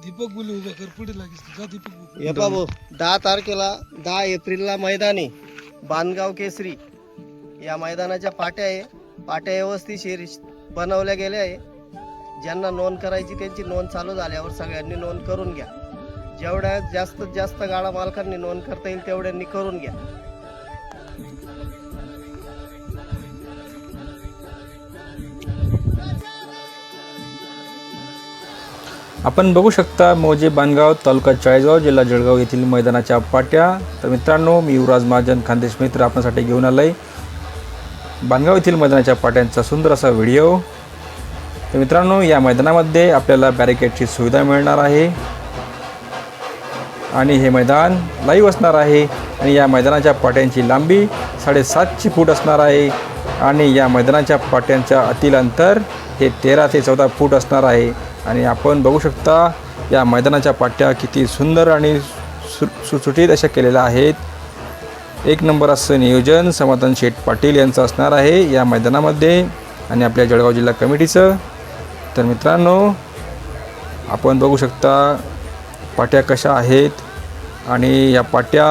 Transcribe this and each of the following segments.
दीपक बोली उभा कर पुढे लागेल जा दीपक बोली. हे बाबू 10 तारखेला 10 एप्रिलला मैदानी बांधगाव केसरी या मैदानाच्या पाट्या आहे. पाट्या व्यवस्थितशीर बनवल्या गेल्या आहे. ज्यांना नोंद करायची त्यांची नोंद चालू झाल्यावर सगळ्यांनी नोंद करून घ्या. जेवढ्या जास्तीत जास्त गाडा मालकांनी नोंद करता येईल तेवढ्यांनी करून घ्या. आपण बघू शकता मौजे बांधगाव तालुका चाळीसगाव जिल्हा जळगाव येथील मैदानाच्या पाट्या. तर मित्रांनो, मी युवराज महाजन खानदेश मित्र आपल्यासाठी घेऊन आलोय बांधगाव येथील मैदानाच्या पाट्यांचा सुंदर असा व्हिडिओ. तर मित्रांनो, या मैदानामध्ये आपल्याला बॅरिकेडची सुविधा मिळणार आहे आणि हे मैदान लाईव्ह असणार आहे. आणि या मैदानाच्या पाट्यांची लांबी 750 फूट असणार आहे आणि या मैदानाच्या पाट्यांच्या आतील अंतर हे 13 ते 14 फूट असणार आहे. आणि आपण बघू शकता या मैदानाच्या पाट्या किती सुंदर आणि सुटसुटीत अशा केलेल्या आहेत. एक नंबर असं नियोजन समाधान शेठ पाटील यांचं असणार आहे या मैदानामध्ये आणि आपल्या जळगाव जिल्हा कमिटीचं. तर मित्रांनो, आपण बघू शकता पाट्या कशा आहेत आणि या पाट्या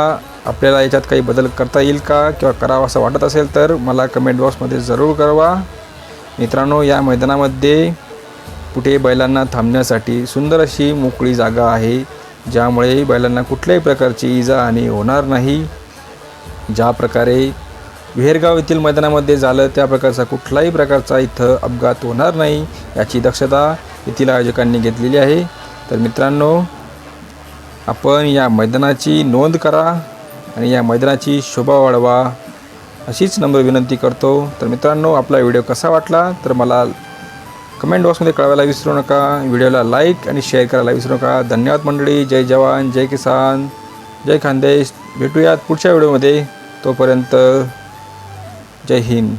आपल्याला याच्यात काही बदल करता येईल का किंवा करावा असं वाटत असेल तर मला कमेंट बॉक्समध्ये जरूर कळवा. मित्रांनो, या मैदानामध्ये कुठे बैलांना थांबण्यासाठी सुंदर अशी मोकळी जागा आहे, ज्यामुळे बैलांना कुठल्याही प्रकारची इजाहानी होणार नाही. ज्या प्रकारे विहेरगाव येथील मैदानामध्ये झालं त्या प्रकारचा कुठलाही प्रकारचा इथं अपघात होणार नाही याची दक्षता येथील आयोजकांनी घेतलेली आहे. तर मित्रांनो, आपण या मैदानाची नोंद करा आणि या मैदानाची शोभा वाढवा अशीच नम्र विनंती करतो. तर मित्रांनो, आपला व्हिडिओ कसा वाटला तर मला कमेंट बॉक्समध्ये कळवायला विसरू नका. व्हिडिओला लाईक आणि शेअर करायला विसरू नका. धन्यवाद मंडळी. जय जवान, जय किसान, जय खानदेश. भेटूयात पुढच्या व्हिडिओमध्ये. तोपर्यंत जय हिंद.